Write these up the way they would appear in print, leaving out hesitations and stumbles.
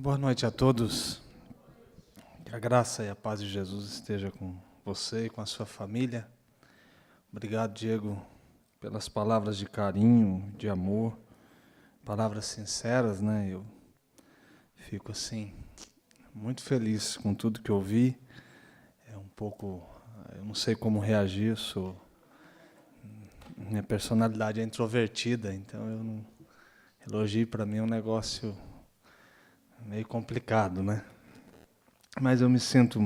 Boa noite a todos. Que a graça e a paz de Jesus esteja com você e com a sua família. Obrigado, Diego, pelas palavras de carinho, de amor, palavras sinceras, né? Eu fico assim muito feliz com tudo que ouvi. Eu não sei como reagir, minha personalidade é introvertida, então elogio para mim é um negócio meio complicado, né? Mas eu me sinto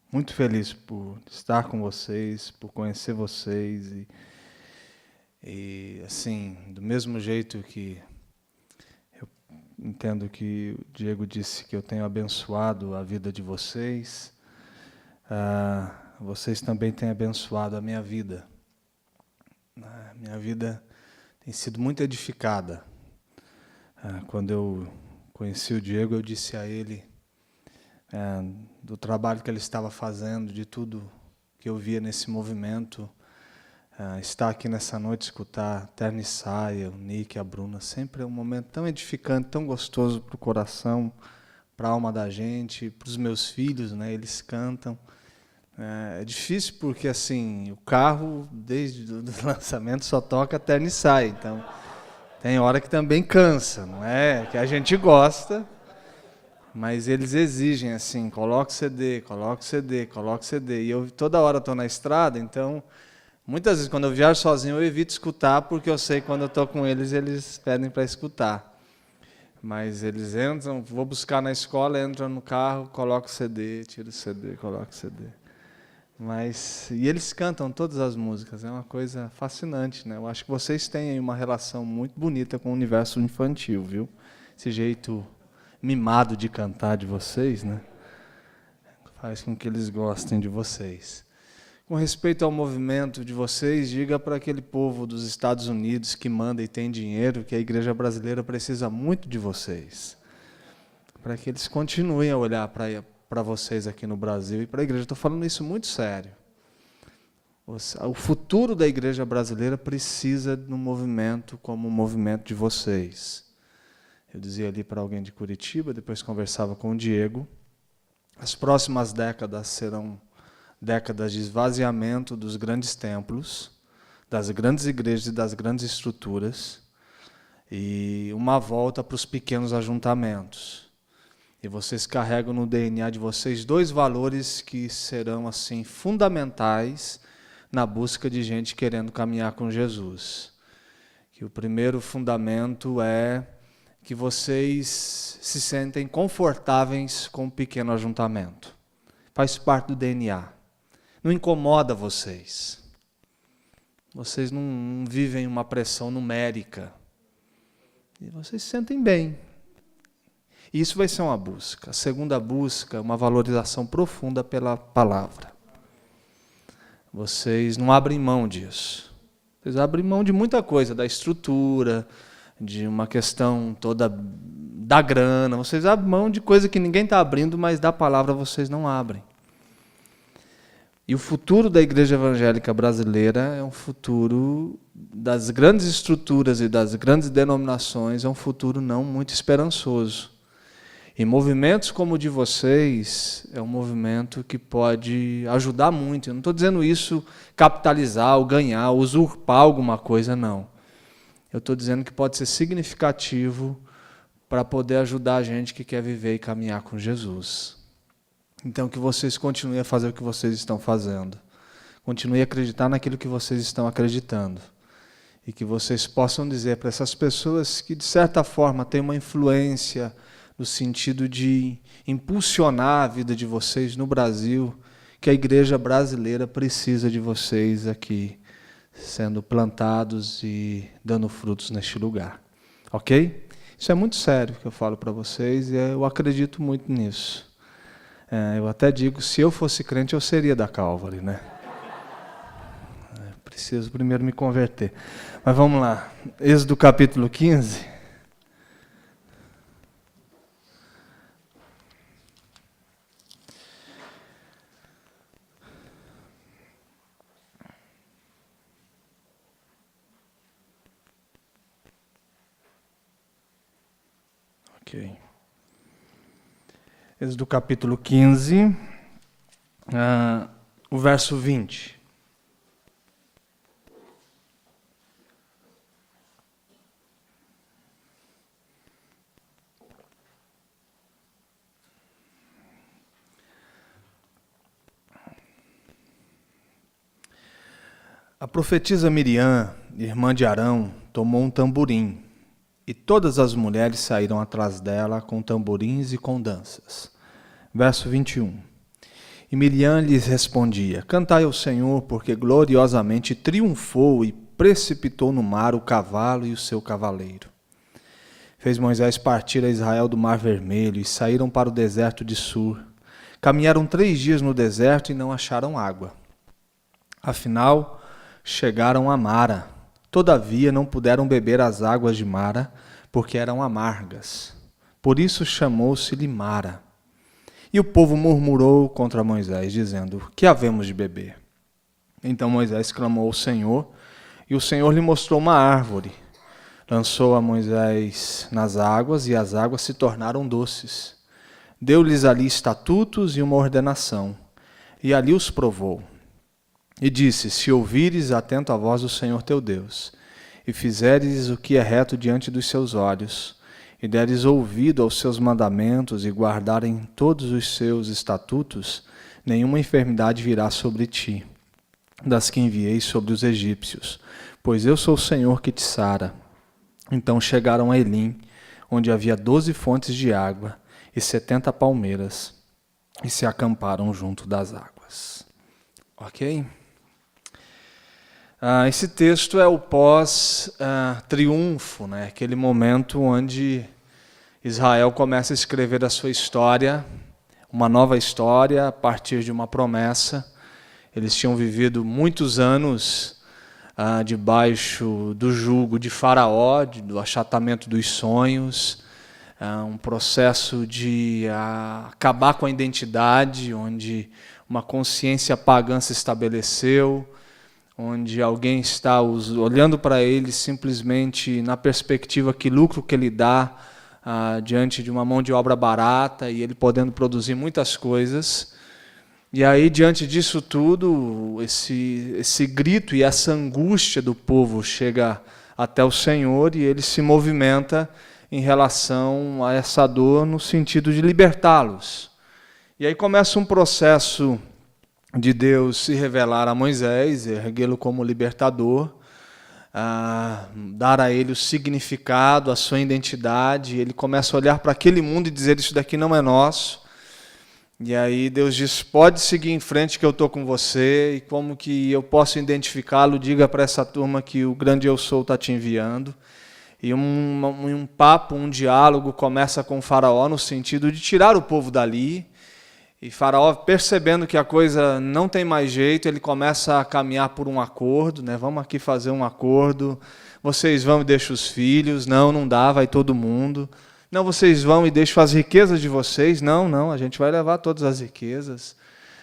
muito feliz por estar com vocês, por conhecer vocês e assim, do mesmo jeito que eu entendo que o Diego disse que eu tenho abençoado a vida de vocês, vocês também têm abençoado a minha vida. A minha vida tem sido muito edificada. Quando eu conheci o Diego, eu disse a ele do trabalho que ele estava fazendo, de tudo que eu via nesse movimento. Estar aqui nessa noite, escutar Terno e Saia, o Nick, a Bruna, sempre é um momento tão edificante, tão gostoso para o coração, para a alma da gente, para os meus filhos, né? Eles cantam. É difícil porque assim o carro, desde o lançamento, só toca Terno e Saia, então tem hora que também cansa, não é? Que a gente gosta. Mas eles exigem assim, coloque CD, coloque CD, coloque CD. E eu toda hora estou na estrada, então muitas vezes quando eu viajo sozinho eu evito escutar, porque eu sei que quando eu estou com eles, eles pedem para escutar. Mas eles entram, vou buscar na escola, entram no carro, coloco o CD, tiro o CD, coloco o CD. E eles cantam todas as músicas, é uma coisa fascinante, né? Eu acho que vocês têm aí uma relação muito bonita com o universo infantil, viu? Esse jeito mimado de cantar de vocês, né? Faz com que eles gostem de vocês. Com respeito ao movimento de vocês, diga para aquele povo dos Estados Unidos que manda e tem dinheiro que a igreja brasileira precisa muito de vocês. Para que eles continuem a olhar para vocês aqui no Brasil e para a igreja. Estou falando isso muito sério. O futuro da igreja brasileira precisa de um movimento como o movimento de vocês. Eu dizia ali para alguém de Curitiba, depois conversava com o Diego, as próximas décadas serão décadas de esvaziamento dos grandes templos, das grandes igrejas e das grandes estruturas, e uma volta para os pequenos ajuntamentos. E vocês carregam no DNA de vocês dois valores que serão assim fundamentais na busca de gente querendo caminhar com Jesus. Que o primeiro fundamento é que vocês se sentem confortáveis com o pequeno ajuntamento. Faz parte do DNA. Não incomoda vocês. Vocês não vivem uma pressão numérica. E vocês se sentem bem. E isso vai ser uma busca. A segunda busca é uma valorização profunda pela palavra. Vocês não abrem mão disso. Vocês abrem mão de muita coisa, da estrutura, de uma questão toda da grana. Vocês abrem mão de coisa que ninguém está abrindo, mas da palavra vocês não abrem. E o futuro da igreja evangélica brasileira é um futuro das grandes estruturas e das grandes denominações, é um futuro não muito esperançoso. E movimentos como o de vocês é um movimento que pode ajudar muito. Eu não estou dizendo isso capitalizar, ou ganhar, ou usurpar alguma coisa, não. Eu estou dizendo que pode ser significativo para poder ajudar a gente que quer viver e caminhar com Jesus. Então, que vocês continuem a fazer o que vocês estão fazendo. Continuem a acreditar naquilo que vocês estão acreditando. E que vocês possam dizer para essas pessoas que, de certa forma, têm uma influência no sentido de impulsionar a vida de vocês no Brasil, que a igreja brasileira precisa de vocês aqui, sendo plantados e dando frutos neste lugar. Ok? Isso é muito sério que eu falo para vocês e eu acredito muito nisso. Eu até digo, se eu fosse crente, eu seria da Calvary, né? Preciso primeiro me converter. Mas vamos lá. Êxodo capítulo 15. Ok. Êxodo capítulo 15, o verso 20. A profetisa Miriam, irmã de Arão, tomou um tamborim, e todas as mulheres saíram atrás dela com tamborins e com danças. Verso 21. E Miriam lhes respondia: Cantai ao Senhor, porque gloriosamente triunfou e precipitou no mar o cavalo e o seu cavaleiro. Fez Moisés partir a Israel do Mar Vermelho, e saíram para o deserto de Sur. Caminharam 3 dias no deserto e não acharam água. Afinal, chegaram a Mara. Todavia não puderam beber as águas de Mara, porque eram amargas. Por isso chamou-se-lhe Mara. E o povo murmurou contra Moisés, dizendo: Que havemos de beber? Então Moisés clamou ao Senhor, e o Senhor lhe mostrou uma árvore. Lançou a Moisés nas águas, e as águas se tornaram doces. Deu-lhes ali estatutos e uma ordenação, e ali os provou. E disse: Se ouvires atento a voz do Senhor teu Deus, e fizeres o que é reto diante dos seus olhos, e deres ouvido aos seus mandamentos, e guardarem todos os seus estatutos, nenhuma enfermidade virá sobre ti, das que enviei sobre os egípcios, pois eu sou o Senhor que te sara. Então chegaram a Elim, onde havia 12 fontes de água, e 70 palmeiras, e se acamparam junto das águas. Ok? Esse texto é o pós-triunfo, né? Aquele momento onde Israel começa a escrever a sua história, uma nova história a partir de uma promessa. Eles tinham vivido muitos anos debaixo do jugo de Faraó, do achatamento dos sonhos, um processo de acabar com a identidade, onde uma consciência pagã se estabeleceu, onde alguém está olhando para ele simplesmente na perspectiva que lucro que ele dá diante de uma mão de obra barata e ele podendo produzir muitas coisas. E aí, diante disso tudo, esse grito e essa angústia do povo chega até o Senhor e ele se movimenta em relação a essa dor no sentido de libertá-los. E aí começa um processo de Deus se revelar a Moisés, erguê-lo como libertador, dar a ele o significado, a sua identidade. Ele começa a olhar para aquele mundo e dizer: isso daqui não é nosso. E aí Deus diz: pode seguir em frente que eu estou com você, e como que eu posso identificá-lo? Diga para essa turma que o grande eu sou está te enviando. E um papo, um diálogo começa com o Faraó no sentido de tirar o povo dali. E Faraó, percebendo que a coisa não tem mais jeito, ele começa a caminhar por um acordo, né? Vamos aqui fazer um acordo, vocês vão e deixam os filhos, não dá, vai todo mundo. Não, vocês vão e deixam as riquezas de vocês, não, a gente vai levar todas as riquezas.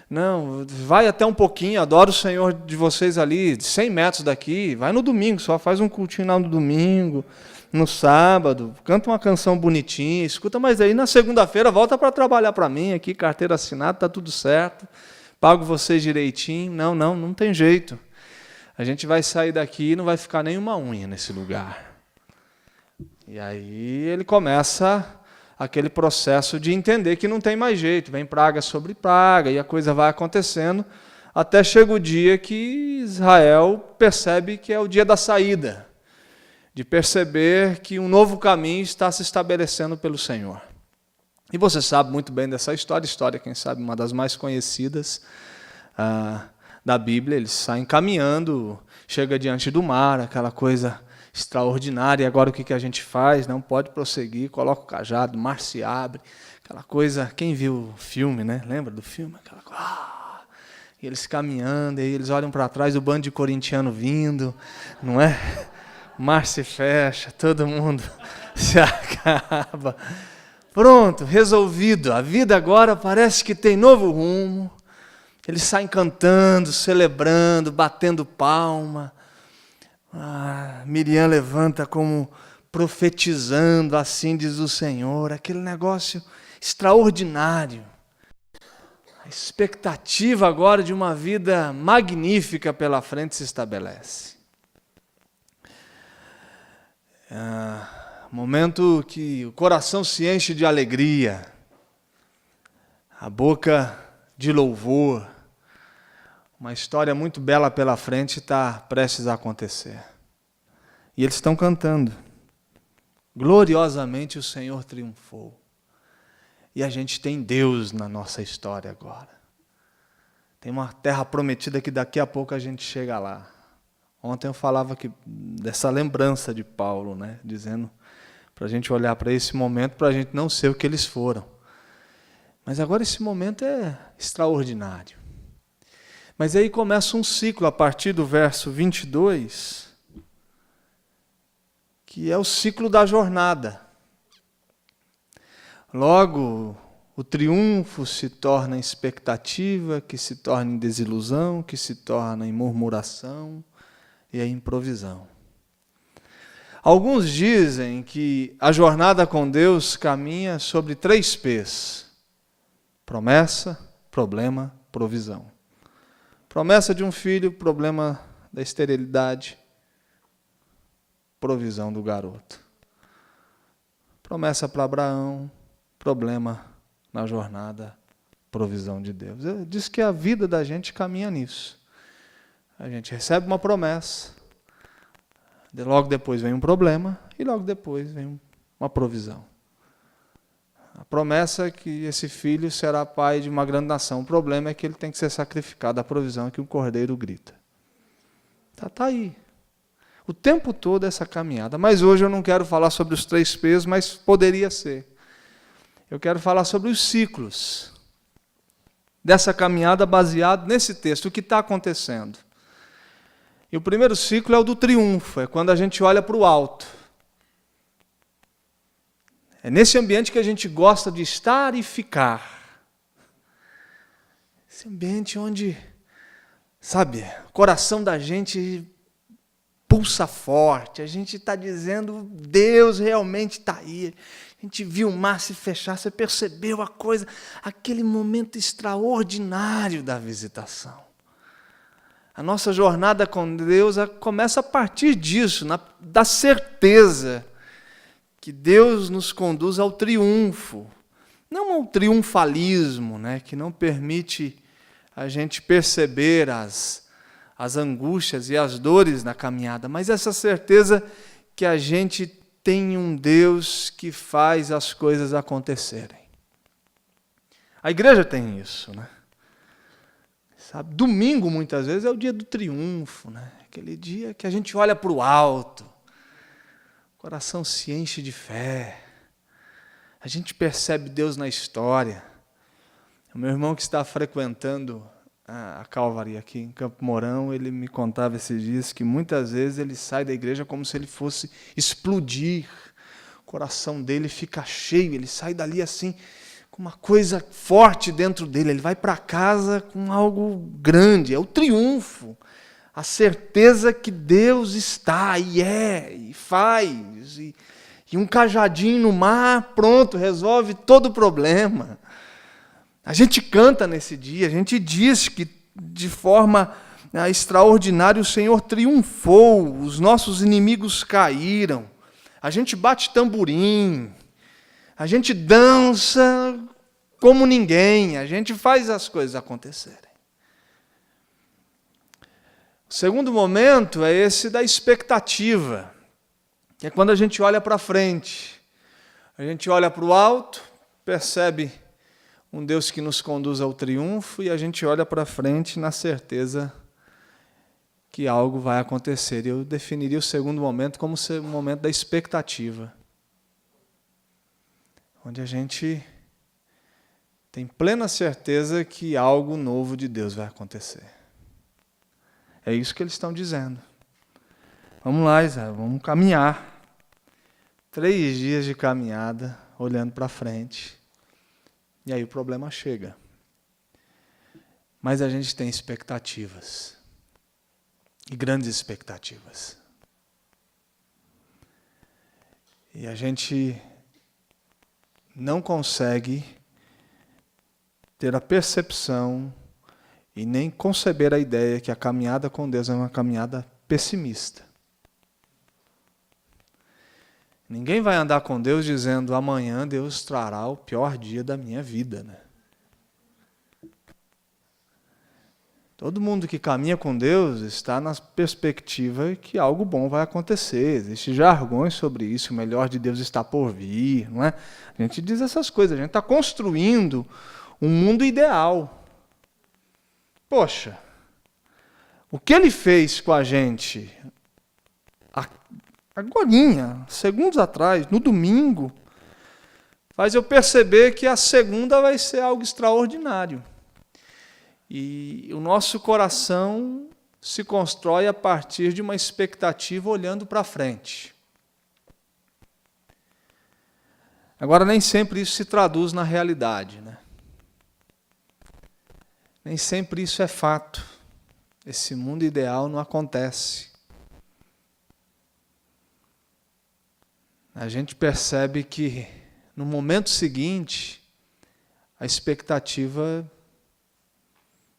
Não, vai até um pouquinho, adora o Senhor de vocês ali, 100 metros daqui, vai no domingo, só faz um cultinho lá no domingo, no sábado, canta uma canção bonitinha, escuta, mas aí na segunda-feira volta para trabalhar para mim aqui, carteira assinada, está tudo certo, pago vocês direitinho. Não tem jeito. A gente vai sair daqui e não vai ficar nenhuma unha nesse lugar. E aí ele começa aquele processo de entender que não tem mais jeito, vem praga sobre praga, e a coisa vai acontecendo, até chega o dia que Israel percebe que é o dia da saída, de perceber que um novo caminho está se estabelecendo pelo Senhor. E você sabe muito bem dessa história, quem sabe uma das mais conhecidas da Bíblia. Eles saem caminhando, chega diante do mar, aquela coisa extraordinária. E agora o que a gente faz? Não pode prosseguir, coloca o cajado, o mar se abre, aquela coisa. Quem viu o filme, né? Lembra do filme? Aquela coisa. E eles caminhando, e eles olham para trás, o bando de corintiano vindo, não é? O mar se fecha, todo mundo se acaba. Pronto, resolvido. A vida agora parece que tem novo rumo. Eles saem cantando, celebrando, batendo palma. Miriam levanta como profetizando, assim diz o Senhor, aquele negócio extraordinário. A expectativa agora de uma vida magnífica pela frente se estabelece. Momento que o coração se enche de alegria, a boca de louvor, uma história muito bela pela frente está prestes a acontecer. E eles estão cantando. Gloriosamente o Senhor triunfou. E a gente tem Deus na nossa história agora. Tem uma terra prometida que daqui a pouco a gente chega lá. Ontem eu falava dessa lembrança de Paulo, né? Dizendo para a gente olhar para esse momento, para a gente não ser o que eles foram. Mas agora esse momento é extraordinário. Mas aí começa um ciclo a partir do verso 22, que é o ciclo da jornada. Logo, o triunfo se torna em expectativa, que se torna em desilusão, que se torna em murmuração e em improvisão. Alguns dizem que a jornada com Deus caminha sobre 3 P's: promessa, problema, provisão. Promessa de um filho, problema da esterilidade, provisão do garoto. Promessa para Abraão, problema na jornada, provisão de Deus. Diz que a vida da gente caminha nisso. A gente recebe uma promessa, logo depois vem um problema e logo depois vem uma provisão. A promessa é que esse filho será pai de uma grande nação. O problema é que ele tem que ser sacrificado. A provisão é que um cordeiro grita. Está aí. O tempo todo essa caminhada. Mas hoje eu não quero falar sobre os 3 P's, mas poderia ser. Eu quero falar sobre os ciclos dessa caminhada baseado nesse texto, o que está acontecendo. E o primeiro ciclo é o do triunfo, é quando a gente olha para o alto. É nesse ambiente que a gente gosta de estar e ficar. Esse ambiente onde, sabe, o coração da gente pulsa forte, a gente está dizendo, Deus realmente está aí. A gente viu o mar se fechar, você percebeu a coisa, aquele momento extraordinário da visitação. A nossa jornada com Deus começa a partir disso, da certeza que Deus nos conduz ao triunfo, não ao triunfalismo, né, que não permite a gente perceber as angústias e as dores na caminhada, mas essa certeza que a gente tem um Deus que faz as coisas acontecerem. A igreja tem isso, né? Sabe, domingo, muitas vezes, é o dia do triunfo, né? Aquele dia que a gente olha para o alto, o coração se enche de fé, a gente percebe Deus na história. O meu irmão que está frequentando a Calvary aqui em Campo Mourão, ele me contava esses dias que muitas vezes ele sai da igreja como se ele fosse explodir, o coração dele fica cheio, ele sai dali assim, com uma coisa forte dentro dele, ele vai para casa com algo grande, é o triunfo, a certeza que Deus está, e faz, e um cajadinho no mar, pronto, resolve todo o problema. A gente canta nesse dia, a gente diz que de forma extraordinária o Senhor triunfou, os nossos inimigos caíram, a gente bate tamborim, a gente dança como ninguém, a gente faz as coisas acontecerem. O segundo momento é esse da expectativa, que é quando a gente olha para frente, a gente olha para o alto, percebe um Deus que nos conduz ao triunfo e a gente olha para frente na certeza que algo vai acontecer. Eu definiria o segundo momento como ser um momento da expectativa, onde a gente tem plena certeza que algo novo de Deus vai acontecer. É isso que eles estão dizendo. Vamos lá, Israel, vamos caminhar. 3 dias de caminhada, olhando para frente. E aí o problema chega. Mas a gente tem expectativas. E grandes expectativas. E a gente não consegue ter a percepção e nem conceber a ideia que a caminhada com Deus é uma caminhada pessimista. Ninguém vai andar com Deus dizendo, amanhã Deus trará o pior dia da minha vida, né? Todo mundo que caminha com Deus está na perspectiva que algo bom vai acontecer. Existem jargões sobre isso, o melhor de Deus está por vir, não é? A gente diz essas coisas, a gente está construindo um mundo ideal. Poxa, o que Ele fez com a gente agorinha, segundos atrás, no domingo, faz eu perceber que a segunda vai ser algo extraordinário. E o nosso coração se constrói a partir de uma expectativa olhando para frente. Agora, nem sempre isso se traduz na realidade, né? Nem sempre isso é fato. Esse mundo ideal não acontece. A gente percebe que, no momento seguinte, a expectativa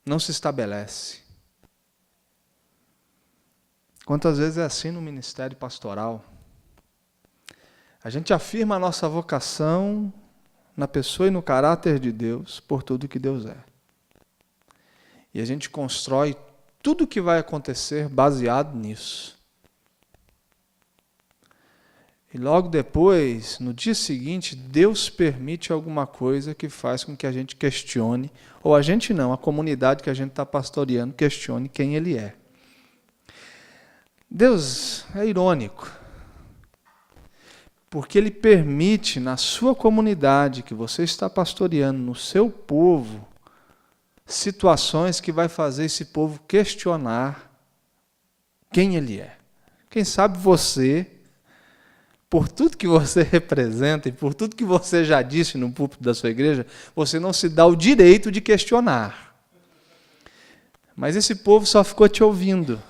não se estabelece. Quantas vezes é assim no ministério pastoral? A gente afirma a nossa vocação na pessoa e no caráter de Deus por tudo que Deus é. E a gente constrói tudo o que vai acontecer baseado nisso. E logo depois, no dia seguinte, Deus permite alguma coisa que faz com que a gente questione, ou a gente não, a comunidade que a gente está pastoreando questione quem Ele é. Deus é irônico, porque Ele permite na sua comunidade que você está pastoreando, no seu povo, situações que vai fazer esse povo questionar quem Ele é. Quem sabe você, por tudo que você representa e por tudo que você já disse no púlpito da sua igreja, você não se dá o direito de questionar. Mas esse povo só ficou te ouvindo.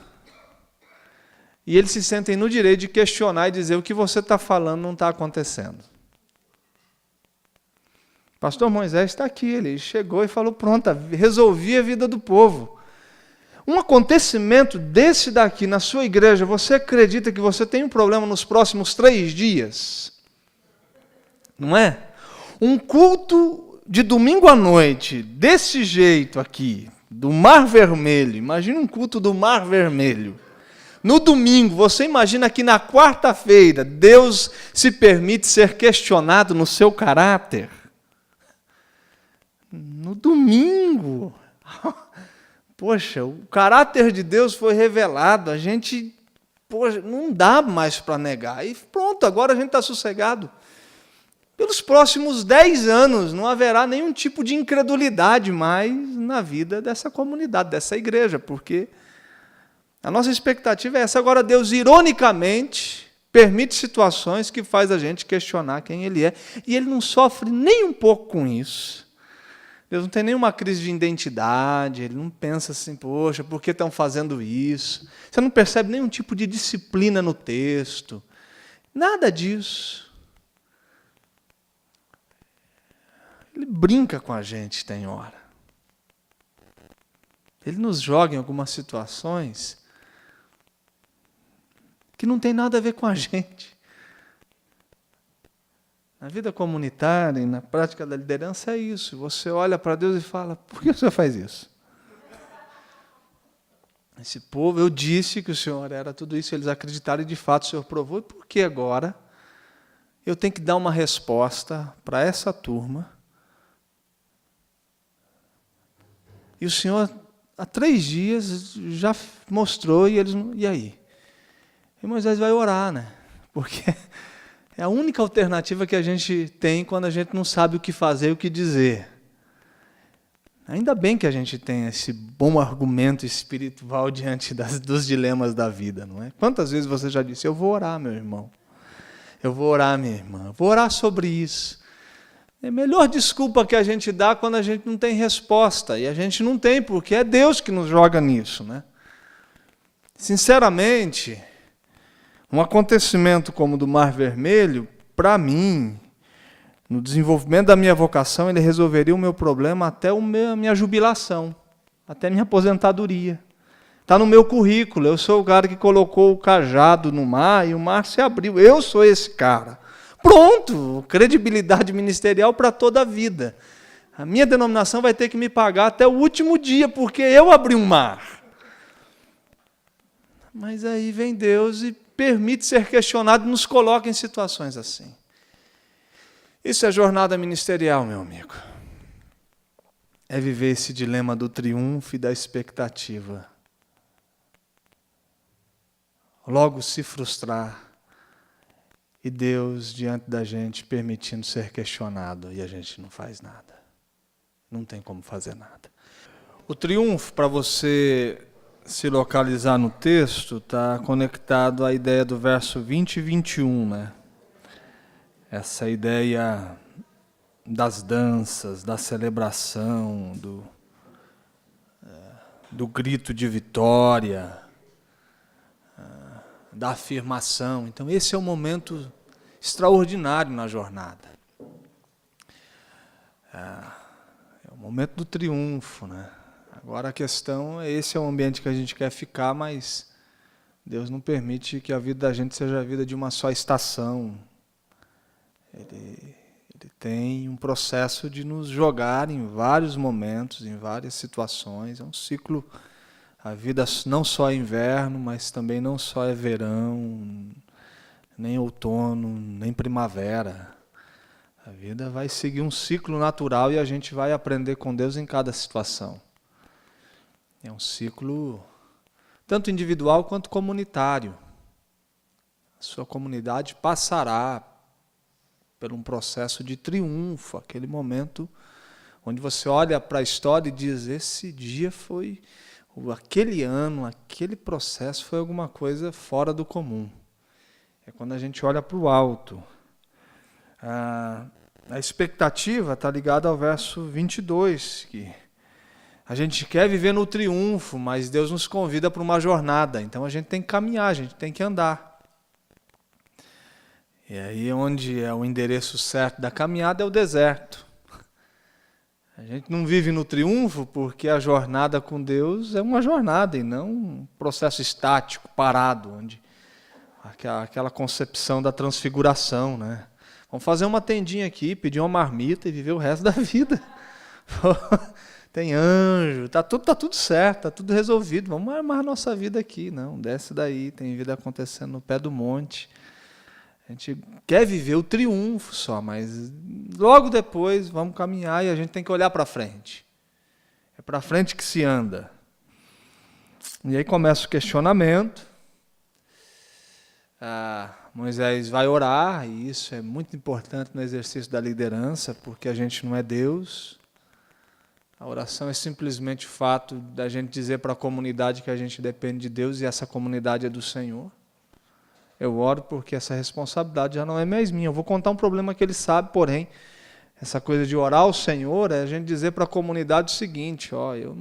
E eles se sentem no direito de questionar e dizer o que você está falando não está acontecendo. Pastor Moisés está aqui, ele chegou e falou, pronto, resolvi a vida do povo. Um acontecimento desse daqui na sua igreja, você acredita que você tem um problema nos próximos 3 dias? Não é? Um culto de domingo à noite, desse jeito aqui, do Mar Vermelho, imagina um culto do Mar Vermelho. No domingo, você imagina que na quarta-feira, Deus se permite ser questionado no seu caráter? No domingo. Poxa, o caráter de Deus foi revelado, a gente, poxa, não dá mais para negar. E pronto, agora a gente está sossegado. Pelos próximos 10 anos não haverá nenhum tipo de incredulidade mais na vida dessa comunidade, dessa igreja, porque a nossa expectativa é essa. Agora Deus, ironicamente, permite situações que faz a gente questionar quem Ele é, e Ele não sofre nem um pouco com isso. Deus não tem nenhuma crise de identidade, Ele não pensa assim, poxa, por que estão fazendo isso? Você não percebe nenhum tipo de disciplina no texto. Nada disso. Ele brinca com a gente, tem hora. Ele nos joga em algumas situações que não tem nada a ver com a gente. Na vida comunitária e na prática da liderança é isso. Você olha para Deus e fala, por que o Senhor faz isso? Esse povo, eu disse que o Senhor era tudo isso, eles acreditaram e de fato o Senhor provou. E por que agora eu tenho que dar uma resposta para essa turma? E o Senhor, há 3 dias, já mostrou e eles não... E aí? E Moisés vai orar, né? Porque é a única alternativa que a gente tem quando a gente não sabe o que fazer e o que dizer. Ainda bem que a gente tem esse bom argumento espiritual diante dos dilemas da vida, não é? Quantas vezes você já disse, eu vou orar, meu irmão. Eu vou orar, minha irmã. Eu vou orar sobre isso. É a melhor desculpa que a gente dá quando a gente não tem resposta. E a gente não tem, porque é Deus que nos joga nisso, né? Sinceramente, um acontecimento como o do Mar Vermelho para mim, no desenvolvimento da minha vocação, ele resolveria o meu problema até a minha jubilação, até a minha aposentadoria. Está no meu currículo, eu sou o cara que colocou o cajado no mar e o mar se abriu. Eu sou esse cara. Pronto, credibilidade ministerial para toda a vida. A minha denominação vai ter que me pagar até o último dia, porque eu abri um mar. Mas aí vem Deus e permite ser questionado e nos coloca em situações assim. Isso é jornada ministerial, meu amigo. É viver esse dilema do triunfo e da expectativa. Logo se frustrar e Deus diante da gente permitindo ser questionado e a gente não faz nada. Não tem como fazer nada. O triunfo, para você se localizar no texto, está conectado à ideia do verso 20 e 21, né? Essa ideia das danças, da celebração, do grito de vitória, da afirmação. Então, esse é um momento extraordinário na jornada. É o momento do triunfo, né? Agora a questão é, esse é o ambiente que a gente quer ficar, mas Deus não permite que a vida da gente seja a vida de uma só estação. Ele tem um processo de nos jogar em vários momentos, em várias situações. É um ciclo. A vida não só é inverno, mas também não só é verão, nem outono, nem primavera. A vida vai seguir um ciclo natural e a gente vai aprender com Deus em cada situação. É um ciclo tanto individual quanto comunitário. A sua comunidade passará por um processo de triunfo, aquele momento onde você olha para a história e diz, esse dia foi, aquele ano, aquele processo foi alguma coisa fora do comum. É quando a gente olha para o alto. A expectativa está ligada ao verso 22, que a gente quer viver no triunfo, mas Deus nos convida para uma jornada. Então a gente tem que caminhar, a gente tem que andar. E aí onde é o endereço certo da caminhada é o deserto. A gente não vive no triunfo porque a jornada com Deus é uma jornada e não um processo estático, parado, onde aquela concepção da transfiguração, né? Vamos fazer uma tendinha aqui, pedir uma marmita e viver o resto da vida. Tem anjo, tá tudo certo, tá tudo resolvido. Vamos armar a nossa vida aqui. Não, desce daí, tem vida acontecendo no pé do monte. A gente quer viver o triunfo só, mas logo depois vamos caminhar e a gente tem que olhar para frente. É para frente que se anda. E aí começa o questionamento. Moisés vai orar, e isso é muito importante no exercício da liderança, porque a gente não é Deus. A oração é simplesmente o fato da gente dizer para a comunidade que a gente depende de Deus e essa comunidade é do Senhor. Eu oro porque essa responsabilidade já não é mais minha. Eu vou contar um problema que ele sabe, porém, essa coisa de orar ao Senhor é a gente dizer para a comunidade o seguinte, eu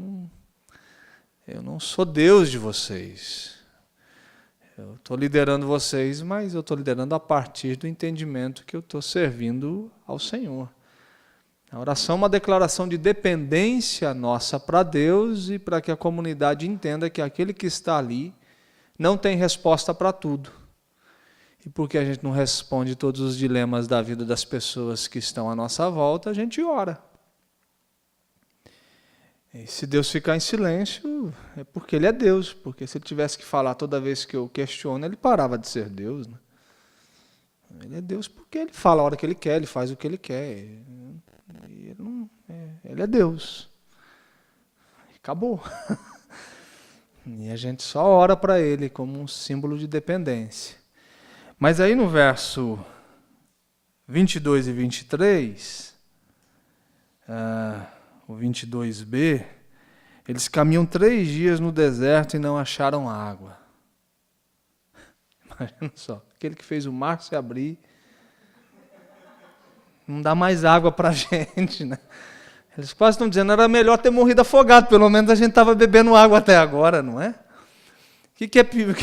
não sou Deus de vocês. Eu estou liderando vocês, mas eu estou liderando a partir do entendimento que eu estou servindo ao Senhor. A oração é uma declaração de dependência nossa para Deus e para que a comunidade entenda que aquele que está ali não tem resposta para tudo. E porque a gente não responde todos os dilemas da vida das pessoas que estão à nossa volta, a gente ora. E se Deus ficar em silêncio, é porque Ele é Deus. Porque se Ele tivesse que falar toda vez que eu questiono, Ele parava de ser Deus, né? Ele é Deus porque Ele fala a hora que Ele quer, Ele faz o que Ele quer. Ele é Deus. Acabou. E a gente só ora para Ele como um símbolo de dependência. Mas aí no verso 22 e 23, o 22b, eles caminham 3 dias no deserto e não acharam água. Imagina só, aquele que fez o mar se abrir, não dá mais água para a gente, né? Eles quase estão dizendo, era melhor ter morrido afogado, pelo menos a gente estava bebendo água até agora, não é? O que é pior?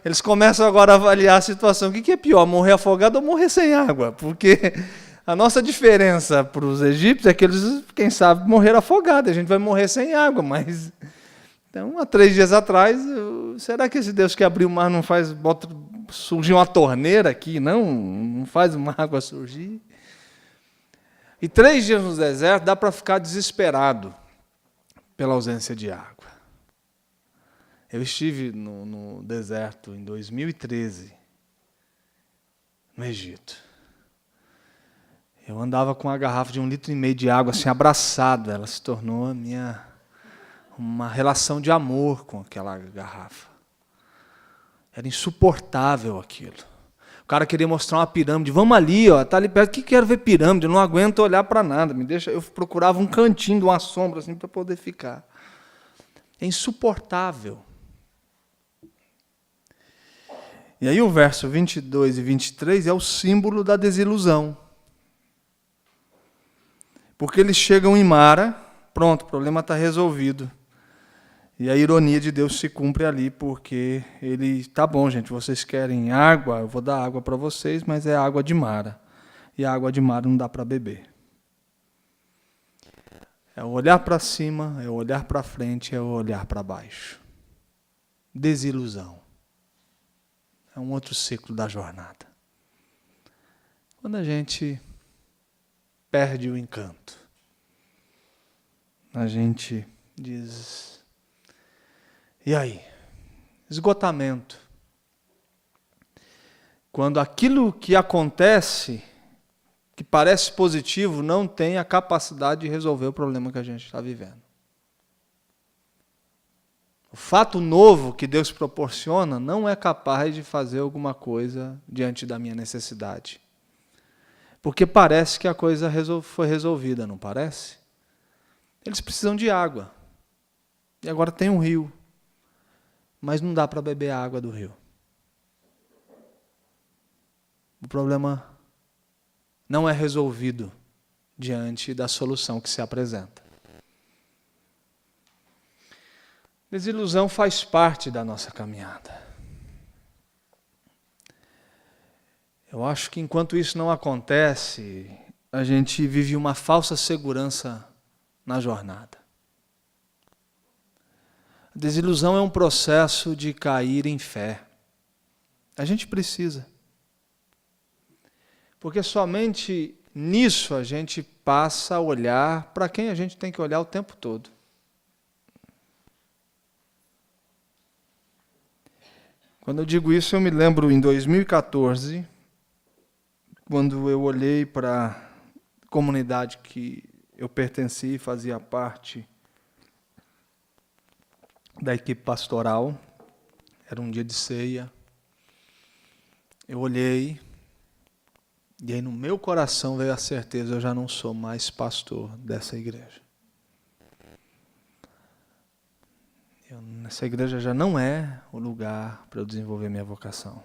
Eles começam agora a avaliar a situação. O que é pior, morrer afogado ou morrer sem água? Porque a nossa diferença para os egípcios é que eles, quem sabe, morreram afogados. A gente vai morrer sem água, mas... Então, há 3 dias atrás, será que esse Deus que abriu o mar não faz, surgir uma torneira aqui? Não faz uma água surgir? E 3 dias no deserto dá para ficar desesperado pela ausência de água. Eu estive no deserto em 2013, no Egito. Eu andava com uma garrafa de 1,5 litro de água, assim, abraçado. Ela se tornou uma relação de amor com aquela garrafa. Era insuportável aquilo. O cara queria mostrar uma pirâmide. Vamos ali, ó, tá ali perto. Que quero ver pirâmide? Eu não aguento olhar para nada. Eu procurava um cantinho de uma sombra assim para poder ficar. É insuportável. E aí o verso 22 e 23 é o símbolo da desilusão. Porque eles chegam em Mara, pronto, o problema está resolvido. E a ironia de Deus se cumpre ali, porque ele, tá bom, gente, vocês querem água, eu vou dar água para vocês, mas é água de Mara. E a água de Mara não dá para beber. É o olhar para cima, é o olhar para frente, é o olhar para baixo. Desilusão. É um outro ciclo da jornada. Quando a gente perde o encanto, a gente diz... E aí? Esgotamento. Quando aquilo que acontece, que parece positivo, não tem a capacidade de resolver o problema que a gente está vivendo. O fato novo que Deus proporciona não é capaz de fazer alguma coisa diante da minha necessidade. Porque parece que a coisa foi resolvida, não parece? Eles precisam de água. E agora tem um rio. Mas não dá para beber a água do rio. O problema não é resolvido diante da solução que se apresenta. Desilusão faz parte da nossa caminhada. Eu acho que enquanto isso não acontece, a gente vive uma falsa segurança na jornada. A desilusão é um processo de cair em fé. A gente precisa. Porque somente nisso a gente passa a olhar para quem a gente tem que olhar o tempo todo. Quando eu digo isso, eu me lembro em 2014, quando eu olhei para a comunidade que eu pertenci e fazia parte da equipe pastoral, era um dia de ceia, eu olhei, e aí no meu coração veio a certeza, eu já não sou mais pastor dessa igreja. Essa igreja já não é o lugar para eu desenvolver minha vocação.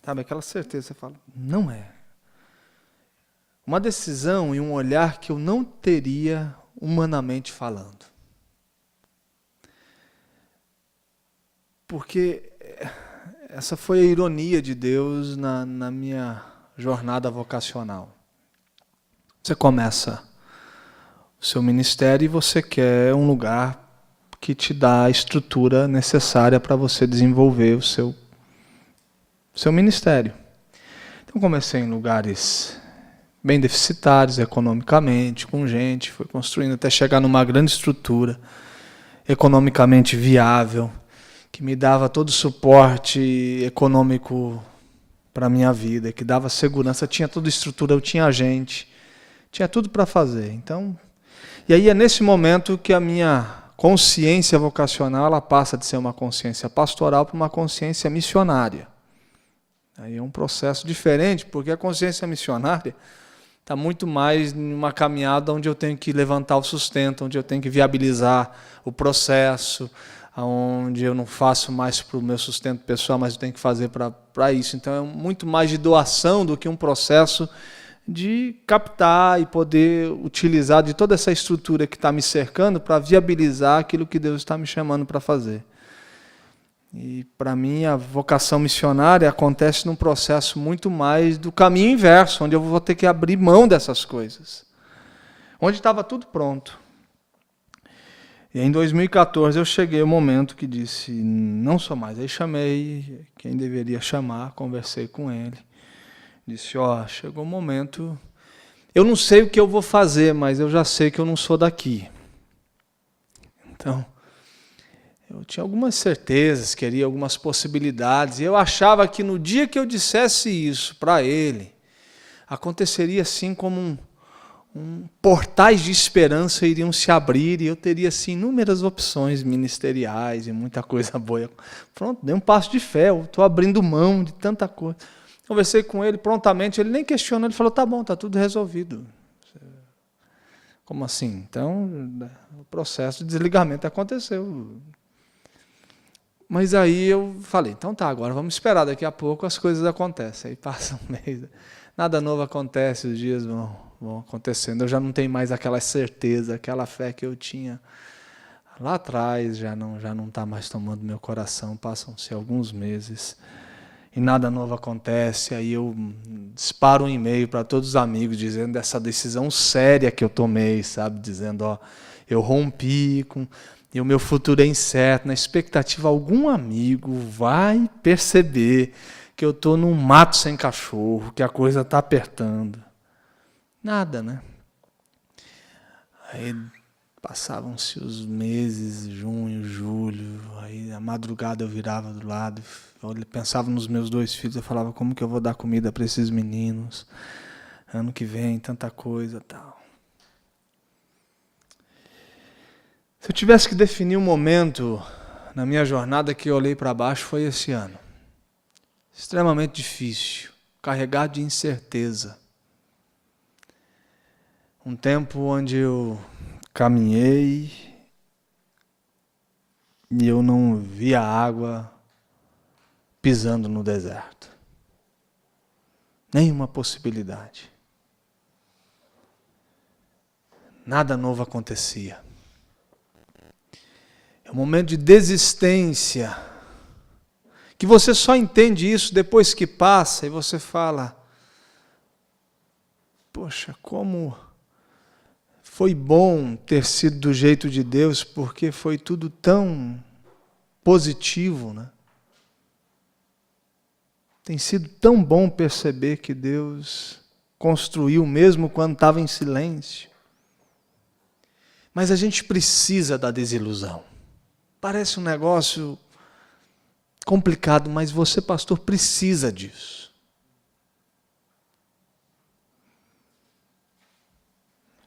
Sabe, aquela certeza, você fala, não é. Uma decisão e um olhar que eu não teria humanamente falando. Porque essa foi a ironia de Deus na minha jornada vocacional. Você começa o seu ministério e você quer um lugar que te dá a estrutura necessária para você desenvolver o seu ministério. Então comecei em lugares bem deficitários economicamente, com gente, fui construindo até chegar numa grande estrutura economicamente viável, que me dava todo o suporte econômico para a minha vida, que dava segurança, tinha toda a estrutura, eu tinha gente, tinha tudo para fazer. Então, e aí é nesse momento que a minha consciência vocacional ela passa de ser uma consciência pastoral para uma consciência missionária. Aí é um processo diferente, porque a consciência missionária está muito mais numa caminhada onde eu tenho que levantar o sustento, onde eu tenho que viabilizar o processo, onde eu não faço mais para o meu sustento pessoal, mas eu tenho que fazer para isso. Então é muito mais de doação do que um processo de captar e poder utilizar de toda essa estrutura que está me cercando para viabilizar aquilo que Deus está me chamando para fazer. E, para mim, a vocação missionária acontece num processo muito mais do caminho inverso, onde eu vou ter que abrir mão dessas coisas. Onde estava tudo pronto. E em 2014 eu cheguei ao momento que disse, não sou mais. Aí chamei quem deveria chamar, conversei com ele. Disse, chegou o momento, eu não sei o que eu vou fazer, mas eu já sei que eu não sou daqui. Então, eu tinha algumas certezas, queria algumas possibilidades, e eu achava que no dia que eu dissesse isso para ele, aconteceria assim como portais de esperança iriam se abrir, e eu teria assim, inúmeras opções ministeriais e muita coisa boa. Pronto, dei um passo de fé, eu estou abrindo mão de tanta coisa. Conversei com ele prontamente, ele nem questionou, ele falou, tá bom, está tudo resolvido. Como assim? Então, o processo de desligamento aconteceu. Mas aí eu falei, então tá, agora vamos esperar, daqui a pouco as coisas acontecem. Aí passa um mês, nada novo acontece, os dias vão acontecendo. Eu já não tenho mais aquela certeza, aquela fé que eu tinha lá atrás, já não está mais tomando meu coração, passam-se alguns meses. E nada novo acontece, aí eu disparo um e-mail para todos os amigos dizendo dessa decisão séria que eu tomei, sabe? Dizendo, eu rompi e o meu futuro é incerto, na expectativa algum amigo vai perceber que eu estou num mato sem cachorro, que a coisa está apertando. Nada, né? Aí passavam-se os meses, junho, julho, aí a madrugada eu virava do lado, eu pensava nos meus 2 filhos, eu falava, como que eu vou dar comida para esses meninos? Ano que vem, tanta coisa, tal. Se eu tivesse que definir um momento na minha jornada que eu olhei para baixo, foi esse ano. Extremamente difícil, carregado de incerteza. Um tempo onde eu caminhei e eu não via água pisando no deserto. Nenhuma possibilidade. Nada novo acontecia. É um momento de desistência, que você só entende isso depois que passa e você fala, poxa, como foi bom ter sido do jeito de Deus, porque foi tudo tão positivo, né? Tem sido tão bom perceber que Deus construiu mesmo quando estava em silêncio. Mas a gente precisa da desilusão. Parece um negócio complicado, mas você, pastor, precisa disso.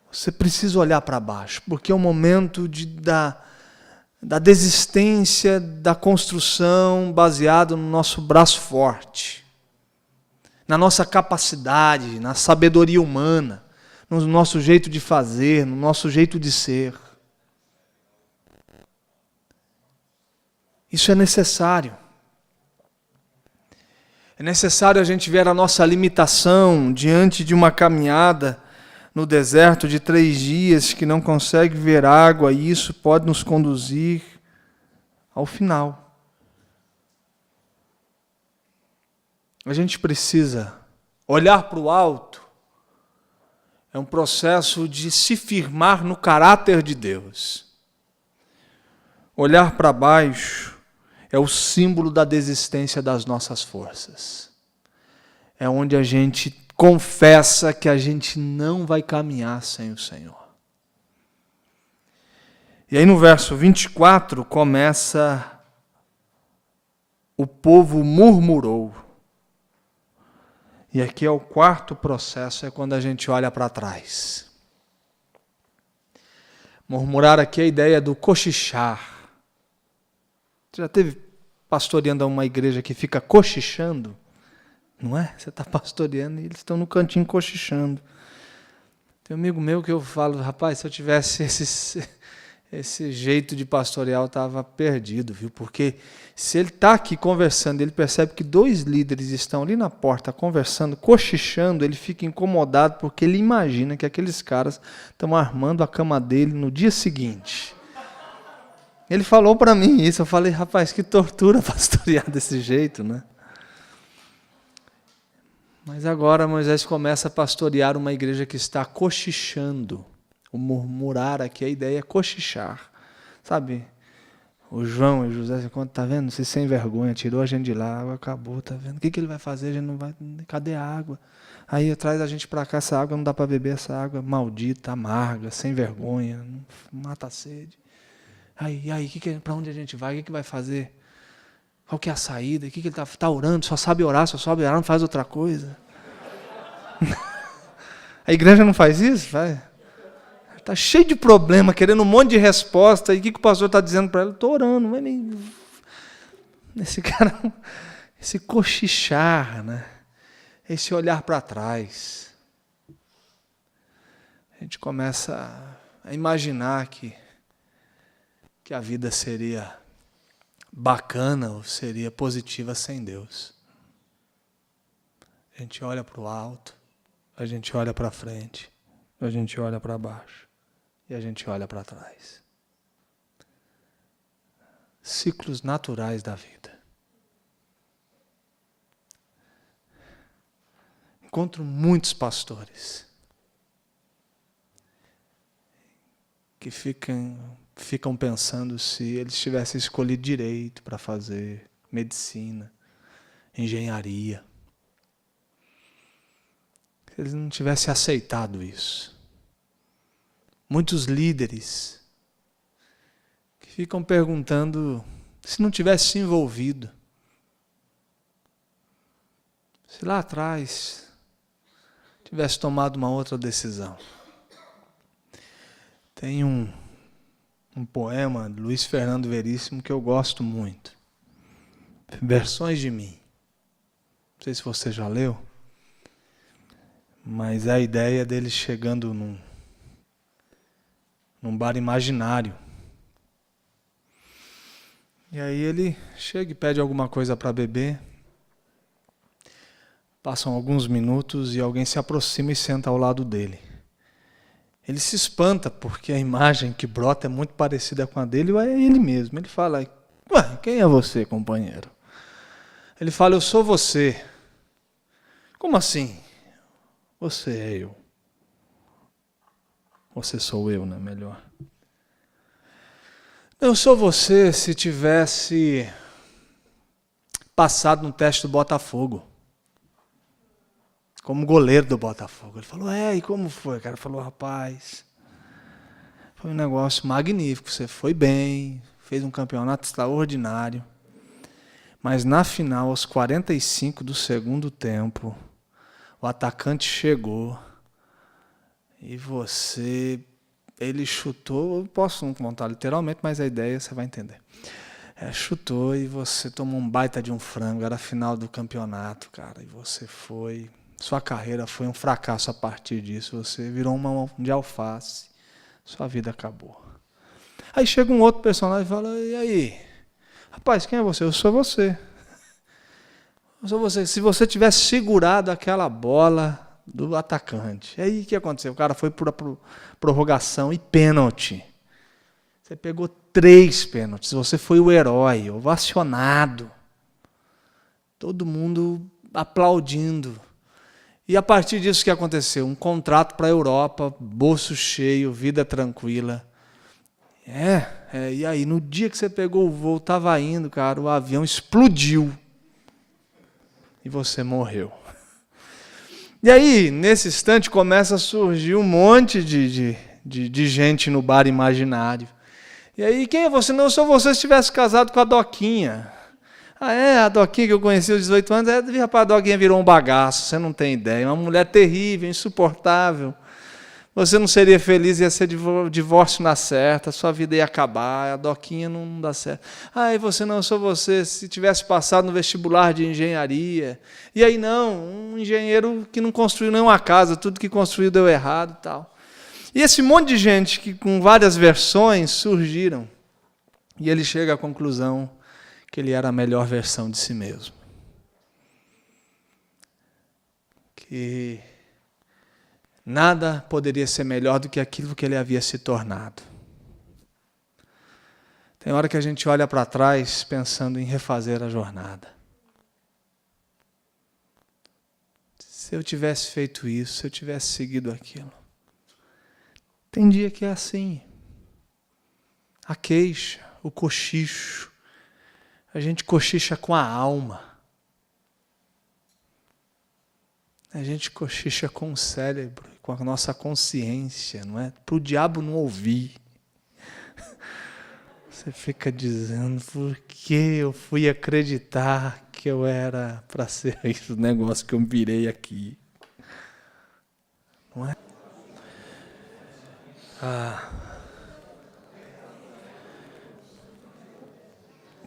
Você precisa olhar para baixo, porque é o momento da desistência, da construção baseado no nosso braço forte, na nossa capacidade, na sabedoria humana, no nosso jeito de fazer, no nosso jeito de ser. Isso é necessário. É necessário a gente ver a nossa limitação diante de uma caminhada no deserto de 3 dias que não consegue ver água, e isso pode nos conduzir ao final. A gente precisa olhar para o alto. É um processo de se firmar no caráter de Deus. Olhar para baixo é o símbolo da desistência das nossas forças. É onde a gente confessa que a gente não vai caminhar sem o Senhor. E aí no verso 24 começa, o povo murmurou. E aqui é o 4º processo, é quando a gente olha para trás. Murmurar aqui é a ideia do cochichar. Você já teve pastoreando uma igreja que fica cochichando? Não é? Você está pastoreando e eles estão no cantinho cochichando. Tem um amigo meu que eu falo, rapaz, se eu tivesse esse jeito de pastorear estava perdido, viu? Porque se ele está aqui conversando, ele percebe que 2 líderes estão ali na porta conversando, cochichando, ele fica incomodado porque ele imagina que aqueles caras estão armando a cama dele no dia seguinte. Ele falou para mim isso, eu falei, rapaz, que tortura pastorear desse jeito, né? Mas agora Moisés começa a pastorear uma igreja que está cochichando. O murmurar aqui, a ideia é cochichar. Sabe, o João e o José, quando tá vendo, se sem vergonha, tirou a gente de lá, a água acabou, tá vendo? O que ele vai fazer? A gente não vai. Cadê a água? Aí traz a gente para cá, essa água não dá para beber, essa água maldita, amarga, sem vergonha, mata a sede. Aí, para onde a gente vai? O que vai fazer? Qual que é a saída? O que ele está orando? Só sabe orar, não faz outra coisa. A igreja não faz isso? Faz. Está cheio de problema, querendo um monte de resposta. E o que o pastor está dizendo para ela? Estou orando. Esse cara, esse cochichar, né? Esse olhar para trás. A gente começa a imaginar que a vida seria bacana ou seria positiva sem Deus. A gente olha para o alto, a gente olha para frente, a gente olha para baixo e a gente olha para trás. Ciclos naturais da vida. Encontro muitos pastores que ficam pensando se eles tivessem escolhido direito para fazer medicina, engenharia. Se eles não tivessem aceitado isso. Muitos líderes que ficam perguntando se não tivesse se envolvido. Se lá atrás tivesse tomado uma outra decisão. Tem um poema de Luiz Fernando Veríssimo que eu gosto muito. Versões de mim. Não sei se você já leu, mas é a ideia dele chegando num bar imaginário. E aí ele chega e pede alguma coisa para beber. Passam alguns minutos e alguém se aproxima e senta ao lado dele. Ele se espanta porque a imagem que brota é muito parecida com a dele, ou é ele mesmo. Ele fala, ué, quem é você, companheiro? Ele fala, eu sou você. Como assim? Você é eu. Você sou eu, né? Melhor. Eu sou você se tivesse passado no teste do Botafogo. Como goleiro do Botafogo. Ele falou, e como foi? O cara falou, rapaz, foi um negócio magnífico, você foi bem, fez um campeonato extraordinário, mas na final, aos 45 do segundo tempo, o atacante chegou e ele chutou, eu posso não contar literalmente, mas a ideia você vai entender. Chutou e você tomou um baita de um frango, era a final do campeonato, cara, e você foi... Sua carreira foi um fracasso a partir disso. Você virou uma mão de alface. Sua vida acabou. Aí chega um outro personagem e fala, e aí? Rapaz, quem é você? Eu sou você. Eu sou você. Se você tivesse segurado aquela bola do atacante. E aí o que aconteceu? O cara foi para prorrogação e pênalti. Você pegou 3 pênaltis. Você foi o herói, ovacionado. Todo mundo aplaudindo. E a partir disso o que aconteceu? Um contrato para a Europa, bolso cheio, vida tranquila. E aí no dia que você pegou o voo, estava indo, cara, o avião explodiu. E você morreu. E aí, nesse instante, começa a surgir um monte de gente no bar imaginário. E aí, quem é você? Não, se você tivesse casado com a Doquinha. A Doquinha que eu conheci aos 18 anos, rapaz, a Doquinha virou um bagaço, você não tem ideia. Uma mulher terrível, insuportável. Você não seria feliz, ia ser divórcio na certa, sua vida ia acabar, a Doquinha não dá certo. E você não, sou você, se tivesse passado no vestibular de engenharia. E aí não, um engenheiro que não construiu nenhuma casa, tudo que construiu deu errado e tal. E esse monte de gente que com várias versões surgiram, e ele chega à conclusão que ele era a melhor versão de si mesmo. Que nada poderia ser melhor do que aquilo que ele havia se tornado. Tem hora que a gente olha para trás pensando em refazer a jornada. Se eu tivesse feito isso, se eu tivesse seguido aquilo. Tem dia que é assim. A queixa, o cochicho. A gente cochicha com a alma. A gente cochicha com o cérebro, com a nossa consciência, não é? Para o diabo não ouvir. Você fica dizendo, por que eu fui acreditar que eu era para ser esse negócio que eu virei aqui? Não é?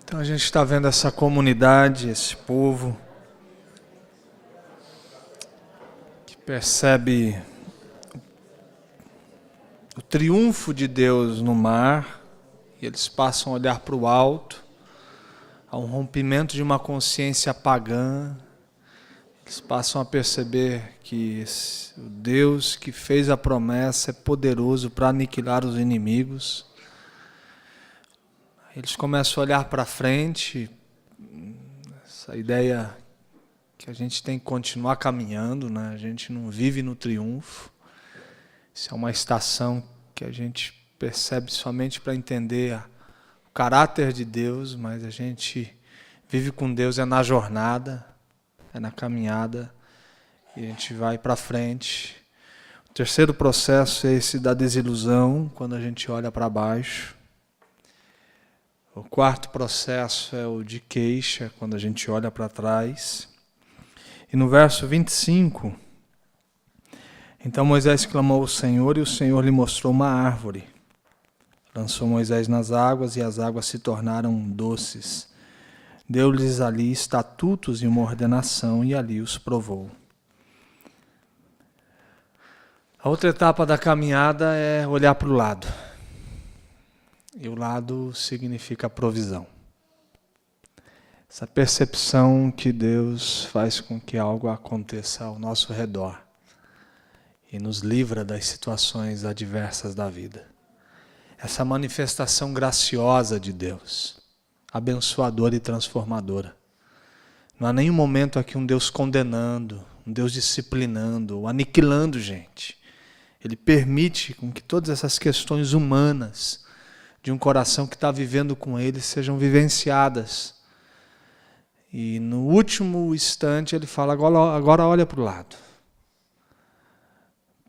Então a gente está vendo essa comunidade, esse povo, que percebe o triunfo de Deus no mar, e eles passam a olhar para o alto, há um rompimento de uma consciência pagã, eles passam a perceber que o Deus que fez a promessa é poderoso para aniquilar os inimigos. Eles começam a olhar para frente, essa ideia que a gente tem que continuar caminhando, né? A gente não vive no triunfo. Isso é uma estação que a gente percebe somente para entender o caráter de Deus, mas a gente vive com Deus na jornada, na caminhada, e a gente vai para frente. O terceiro processo é esse da desilusão, quando a gente olha para baixo. O quarto processo é o de queixa, quando a gente olha para trás. E no verso 25, então Moisés clamou ao Senhor, e o Senhor lhe mostrou uma árvore. Lançou Moisés nas águas, e as águas se tornaram doces. Deu-lhes ali estatutos e uma ordenação, e ali os provou. A outra etapa da caminhada é olhar para o lado. E o lado significa provisão. Essa percepção que Deus faz com que algo aconteça ao nosso redor e nos livra das situações adversas da vida. Essa manifestação graciosa de Deus, abençoadora e transformadora. Não há nenhum momento aqui um Deus condenando, um Deus disciplinando, ou aniquilando gente. Ele permite com que todas essas questões humanas de um coração que está vivendo com Ele sejam vivenciadas. E no último instante ele fala, agora olha para o lado.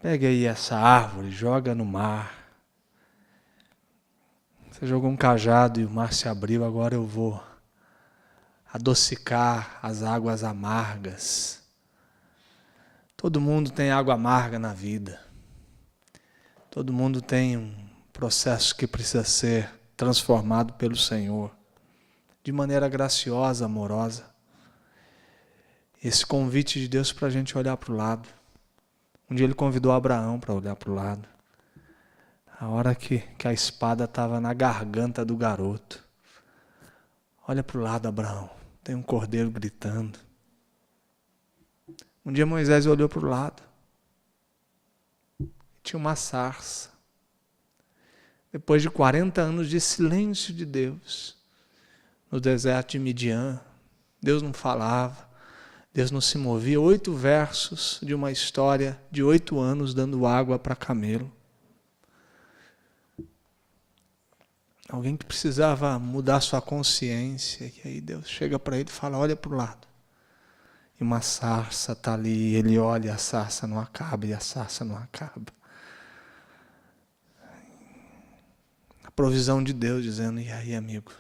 Pega aí essa árvore, joga no mar. Você jogou um cajado e o mar se abriu, agora eu vou adocicar as águas amargas. Todo mundo tem água amarga na vida. Todo mundo tem um processo que precisa ser transformado pelo Senhor, de maneira graciosa, amorosa. Esse convite de Deus para a gente olhar para o lado. Um dia ele convidou Abraão para olhar para o lado. A hora que a espada estava na garganta do garoto. Olha para o lado, Abraão. Tem um cordeiro gritando. Um dia Moisés olhou para o lado. Tinha uma sarça. Depois de 40 anos de silêncio de Deus, no deserto de Midian, Deus não falava, Deus não se movia. 8 versos de uma história de 8 anos dando água para camelo. Alguém que precisava mudar sua consciência, e aí Deus chega para ele e fala, olha para o lado. E uma sarça está ali, ele olha, a sarça não acaba, e a sarça não acaba. A provisão de Deus dizendo, e aí, amigo?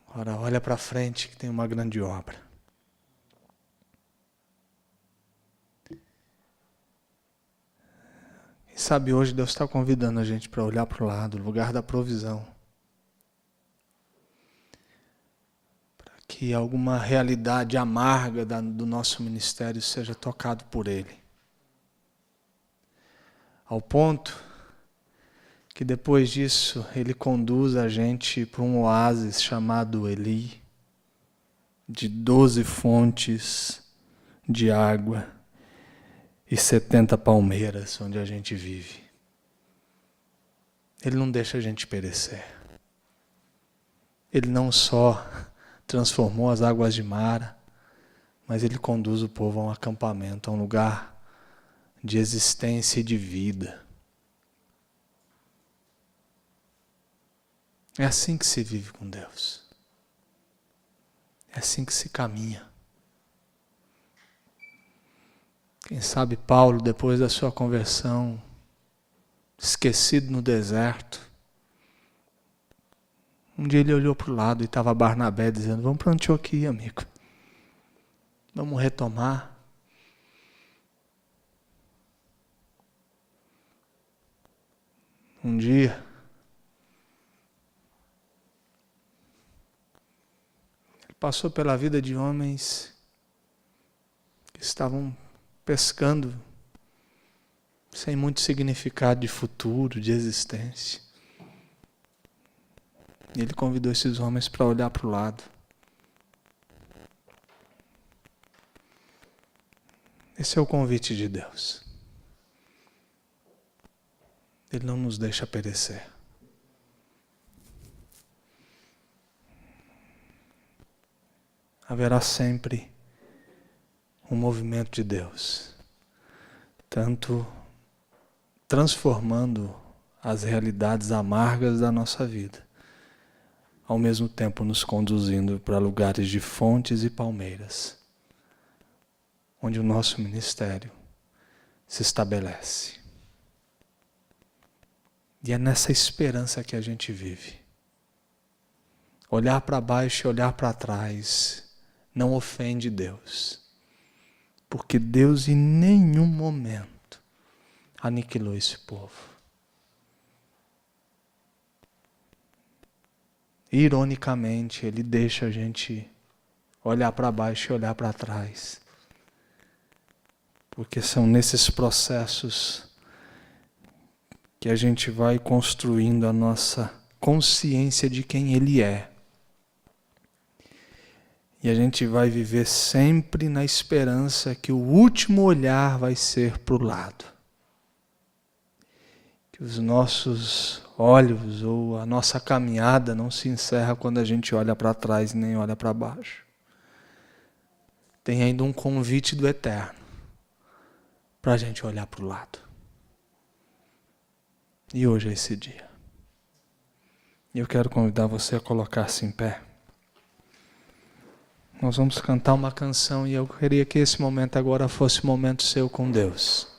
Agora olha para frente que tem uma grande obra. E sabe, hoje Deus está convidando a gente para olhar para o lado, o lugar da provisão. Para que alguma realidade amarga do nosso ministério seja tocado por Ele. ao ponto que depois disso ele conduz a gente para um oásis chamado Eli, de 12 fontes de água e 70 palmeiras onde a gente vive. Ele não deixa a gente perecer. Ele não só transformou as águas de Mara, mas ele conduz o povo a um acampamento, a um lugar de existência e de vida. É assim que se vive com Deus. É assim que se caminha. Quem sabe Paulo, depois da sua conversão, esquecido no deserto, um dia ele olhou para o lado e estava Barnabé dizendo: vamos para Antioquia, amigo. Vamos retomar. Um dia, ele passou pela vida de homens que estavam pescando sem muito significado de futuro, de existência. E ele convidou esses homens para olhar para o lado. Esse é o convite de Deus. Ele não nos deixa perecer. Haverá sempre um movimento de Deus, tanto transformando as realidades amargas da nossa vida, ao mesmo tempo nos conduzindo para lugares de fontes e palmeiras, onde o nosso ministério se estabelece. E é nessa esperança que a gente vive. Olhar para baixo e olhar para trás não ofende Deus, porque Deus em nenhum momento aniquilou esse povo. Ironicamente, Ele deixa a gente olhar para baixo e olhar para trás, porque são nesses processos que a gente vai construindo a nossa consciência de quem Ele é. E a gente vai viver sempre na esperança que o último olhar vai ser para o lado. Que os nossos olhos ou a nossa caminhada não se encerra quando a gente olha para trás nem olha para baixo. Tem ainda um convite do Eterno para a gente olhar para o lado. E hoje é esse dia. E eu quero convidar você a colocar-se em pé. Nós vamos cantar uma canção e eu queria que esse momento agora fosse um momento seu com Deus.